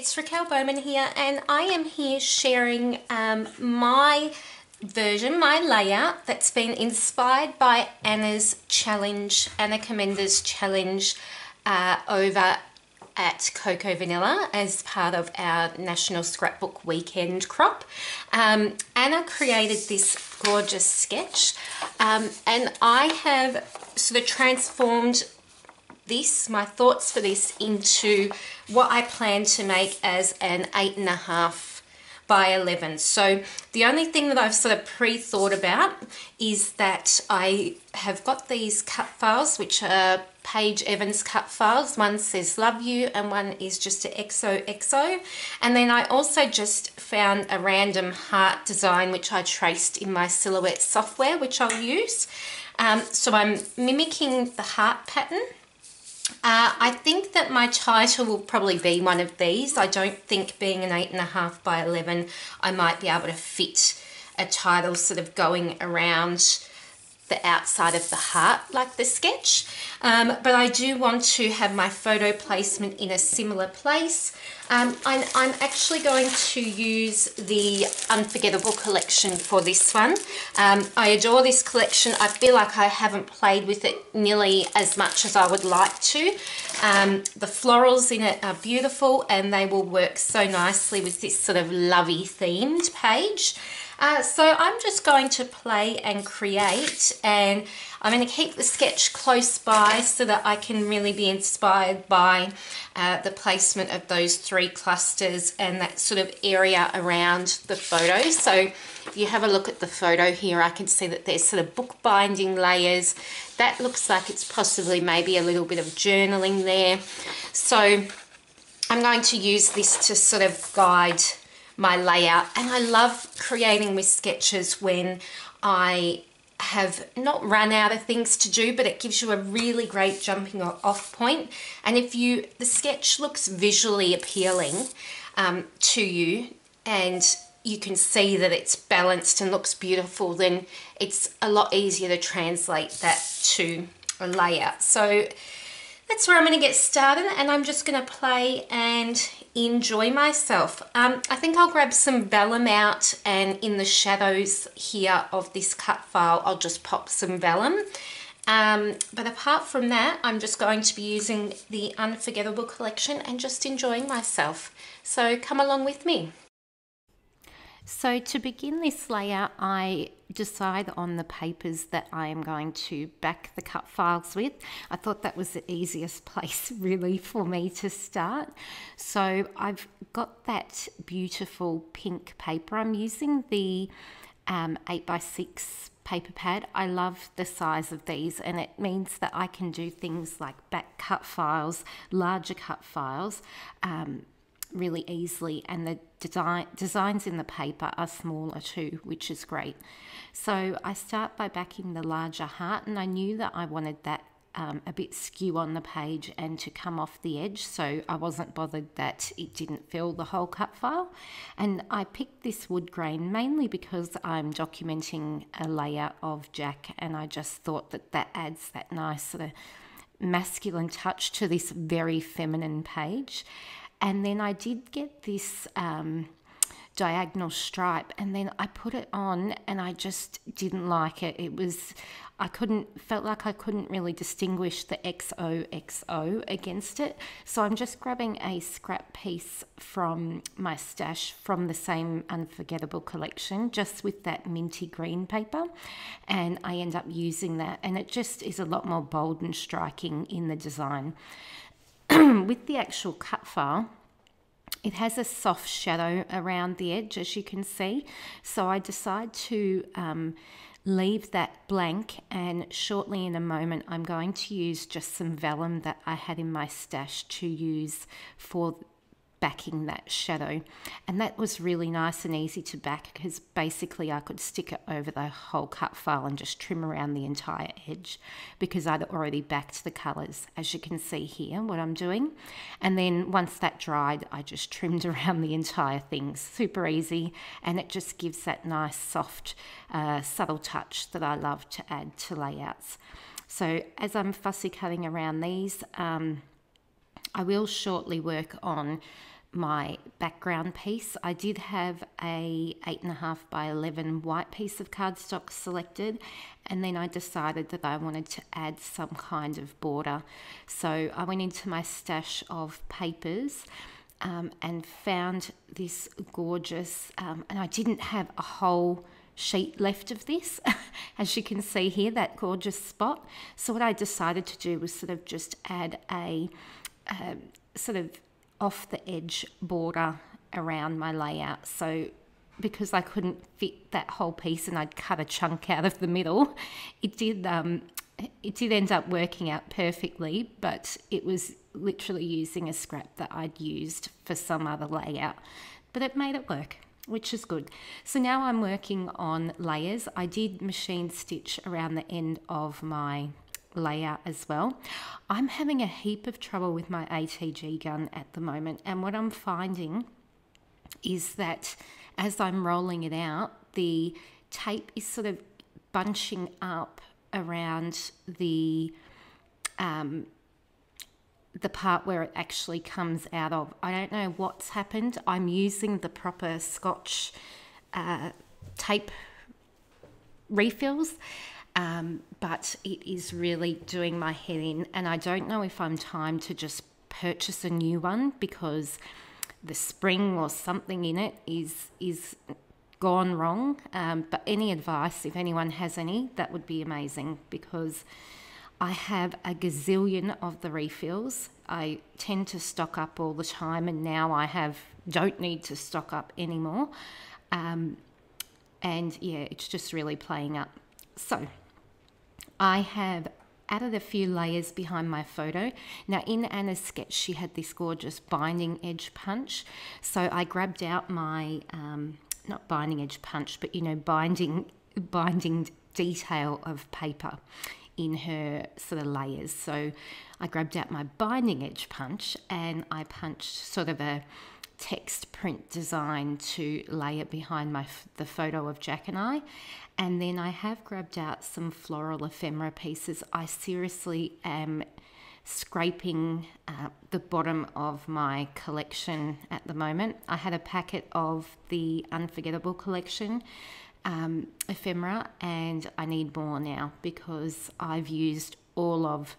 it's Raquel Bowman here, and I am here sharing my version, my layout that's been inspired by Anna's challenge, Anna Comenda's challenge over at Cocoa Vanilla as part of our National Scrapbook Weekend crop. Anna created this gorgeous sketch and I have sort of transformed my thoughts for this into what I plan to make as an 8.5 by 11. So the only thing that I've sort of pre-thought about is that I have got these cut files, which are Paige Evans cut files. One says love you and one is just a XOXO. And then I also just found a random heart design which I traced in my Silhouette software, which I'll use. So I'm mimicking the heart pattern. I think that my title will probably be one of these. I don't think being an 8.5 by 11, I might be able to fit a title sort of going around the outside of the heart like the sketch. But I do want to have my photo placement in a similar place. I'm actually going to use the Unforgettable collection for this one. I adore this collection. I feel like I haven't played with it nearly as much as I would like to. The florals in it are beautiful and they will work so nicely with this sort of lovey themed page. So I'm just going to play and create, and I'm going to keep the sketch close by so that I can really be inspired by the placement of those three clusters and that sort of area around the photo. So if you have a look at the photo here, I can see that there's sort of bookbinding layers. That looks like it's possibly maybe a little bit of journaling there. So I'm going to use this to sort of guide my layout, and I love creating with sketches when I have not run out of things to do, but it gives you a really great jumping off point. And if the sketch looks visually appealing to you and you can see that it's balanced and looks beautiful, then it's a lot easier to translate that to a layout. So that's where I'm going to get started, and I'm just going to play and enjoy myself. I think I'll grab some vellum out, and in the shadows here of this cut file I'll just pop some vellum. But apart from that, I'm just going to be using the Unforgettable collection and just enjoying myself. So come along with me. So to begin this layout, I decide on the papers that I am going to back the cut files with. I thought that was the easiest place really for me to start. So I've got that beautiful pink paper. I'm using the 8x6 paper pad. I love the size of these, and it means that I can do things like back cut files, larger cut files, really easily, and the designs in the paper are smaller too, which is great. So I start by backing the larger heart, and I knew that I wanted that a bit skew on the page and to come off the edge, so I wasn't bothered that it didn't fill the whole cut file. And I picked this wood grain mainly because I'm documenting a layout of Jack, and I just thought that that adds that nice sort of masculine touch to this very feminine page. And then I did get this diagonal stripe, and then I put it on and I just didn't like it. Felt like I couldn't really distinguish the XOXO against it. So I'm just grabbing a scrap piece from my stash from the same Unforgettable collection, just with that minty green paper. And I end up using that, and it just is a lot more bold and striking in the design. With the actual cut file, it has a soft shadow around the edge, as you can see. So I decide to leave that blank, and shortly in a moment I'm going to use just some vellum that I had in my stash to use for backing that shadow. And that was really nice and easy to back because basically I could stick it over the whole cut file and just trim around the entire edge because I'd already backed the colours, as you can see here what I'm doing. And then once that dried, I just trimmed around the entire thing. Super easy, and it just gives that nice soft subtle touch that I love to add to layouts. So as I'm fussy cutting around these, I will shortly work on my background piece. I did have a 8.5 by 11 white piece of cardstock selected, and then I decided that I wanted to add some kind of border. So I went into my stash of papers and found this gorgeous, and I didn't have a whole sheet left of this, as you can see here, that gorgeous spot. So what I decided to do was sort of just add a sort of off the edge border around my layout. So because I couldn't fit that whole piece and I'd cut a chunk out of the middle, it did end up working out perfectly, but it was literally using a scrap that I'd used for some other layout, but it made it work, which is good. So now I'm working on layers. I did machine stitch around the end of my layout as well. I'm having a heap of trouble with my ATG gun at the moment, and what I'm finding is that as I'm rolling it out, the tape is sort of bunching up around the part where it actually comes out of. I don't know what's happened. I'm using the proper Scotch tape refills, but it is really doing my head in, and I don't know if I'm time to just purchase a new one because the spring or something in it is gone wrong. But any advice, if anyone has any, that would be amazing, because I have a gazillion of the refills. I tend to stock up all the time, and now I don't need to stock up anymore. And yeah, it's just really playing up. So I have added a few layers behind my photo. Now in Anna's sketch, she had this gorgeous binding edge punch. So I grabbed out my, not binding edge punch, but binding detail of paper in her sort of layers. So I grabbed out my binding edge punch and I punched sort of a text print design to lay it behind the photo of Jack and I. And then I have grabbed out some floral ephemera pieces. I seriously am scraping the bottom of my collection at the moment. I had a packet of the Unforgettable collection ephemera, and I need more now because I've used all of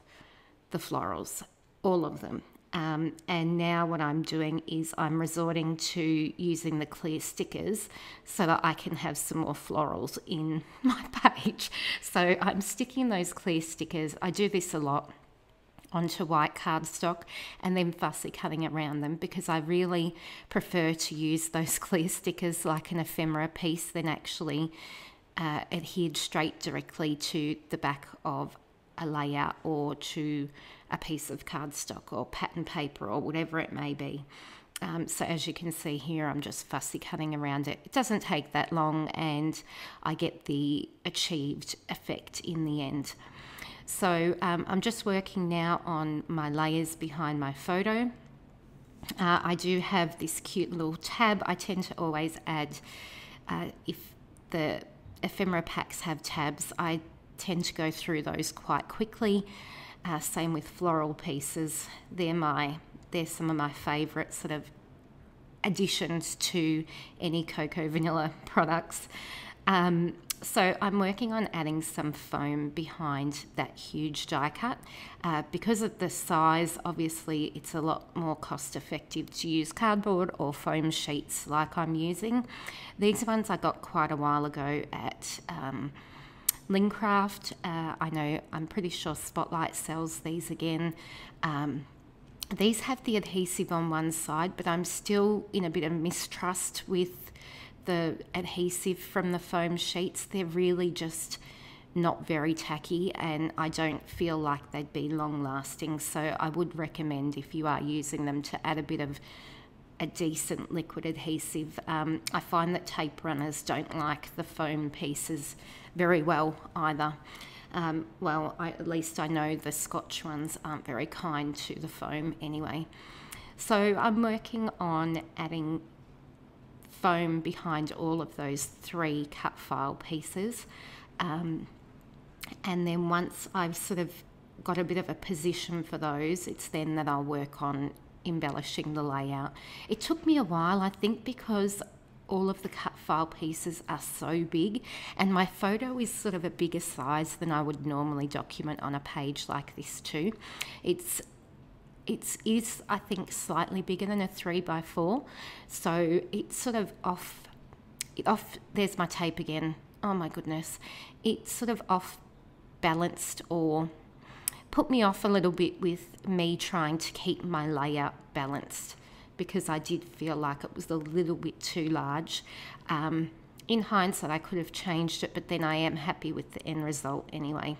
the florals, all of them. And now what I'm doing is I'm resorting to using the clear stickers so that I can have some more florals in my page. So I'm sticking those clear stickers. I do this a lot onto white cardstock and then fussy cutting around them, because I really prefer to use those clear stickers like an ephemera piece than actually adhered straight directly to the back of a layout or to a piece of cardstock or pattern paper or whatever it may be. So as you can see here, I'm just fussy cutting around it. It doesn't take that long and I get the achieved effect in the end. So I'm just working now on my layers behind my photo. I do have this cute little tab. I tend to always add, if the ephemera packs have tabs, I tend to go through those quite quickly. Same with floral pieces. They're some of my favourite sort of additions to any cocoa vanilla products. So I'm working on adding some foam behind that huge die cut. Because of the size, obviously it's a lot more cost effective to use cardboard or foam sheets like I'm using. These ones I got quite a while ago at Lincraft. I'm pretty sure Spotlight sells these again. These have the adhesive on one side, but I'm still in a bit of mistrust with the adhesive from the foam sheets. They're really just not very tacky, and I don't feel like they'd be long lasting. So I would recommend, if you are using them, to add a bit of a decent liquid adhesive. I find that tape runners don't like the foam pieces very well either. At least I know the Scotch ones aren't very kind to the foam anyway. So I'm working on adding foam behind all of those 3 cut file pieces. And then once I've sort of got a bit of a position for those, it's then that I'll work on embellishing the layout. It took me a while, I think, because all of the cut file pieces are so big, and my photo is sort of a bigger size than I would normally document on a page like this too. It is, I think, slightly bigger than a 3x4, so it's sort of off. There's my tape again. Oh my goodness, it's sort of off balanced, or put me off a little bit with me trying to keep my layout balanced, because I did feel like it was a little bit too large. In hindsight, I could have changed it, but then I am happy with the end result anyway.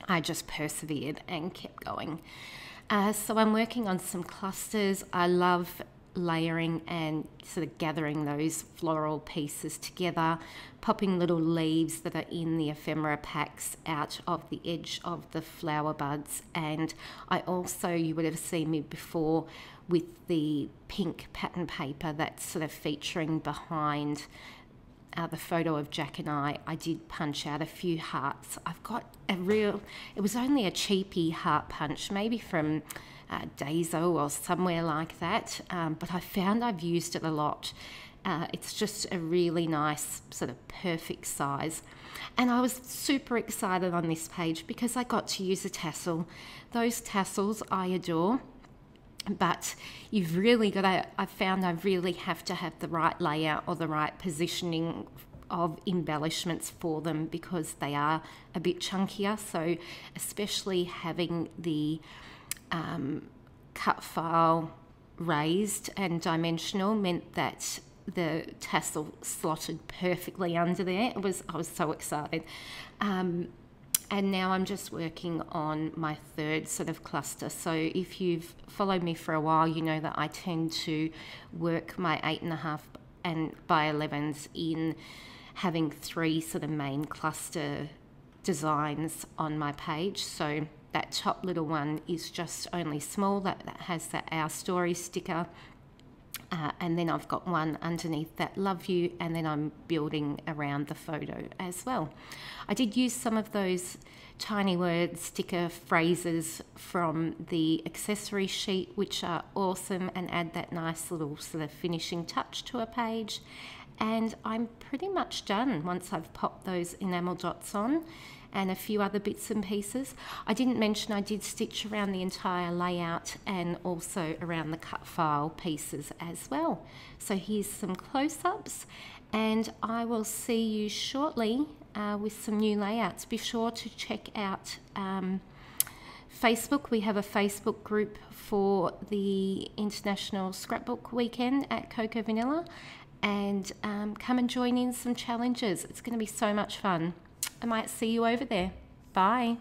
I just persevered and kept going. So I'm working on some clusters. I love layering and sort of gathering those floral pieces together, popping little leaves that are in the ephemera packs out of the edge of the flower buds. And I also, you would have seen me before with the pink pattern paper that's sort of featuring behind the photo of Jack and I did punch out a few hearts. I've got it was only a cheapy heart punch, maybe from Daiso or somewhere like that, but I found I've used it a lot. It's just a really nice sort of perfect size. And I was super excited on this page because I got to use a tassel. Those tassels I adore. But you've really got to, I found I really have to have the right layout or the right positioning of embellishments for them, because they are a bit chunkier. So especially having the cut file raised and dimensional meant that the tassel slotted perfectly under there. I was so excited. And now I'm just working on my third sort of cluster. So if you've followed me for a while, you know that I tend to work my 8.5 and by 11s in having 3 sort of main cluster designs on my page. So that top little one is just only small, that has that Our Story sticker. And then I've got one underneath that Love You, and then I'm building around the photo as well. I did use some of those tiny word sticker phrases from the accessory sheet, which are awesome and add that nice little sort of finishing touch to a page. And I'm pretty much done once I've popped those enamel dots on and a few other bits and pieces. I didn't mention I did stitch around the entire layout and also around the cut file pieces as well. So here's some close-ups, and I will see you shortly with some new layouts. Be sure to check out Facebook. We have a Facebook group for the International Scrapbook Weekend at Cocoa Vanilla, and come and join in some challenges. It's going to be so much fun. I might see you over there. Bye.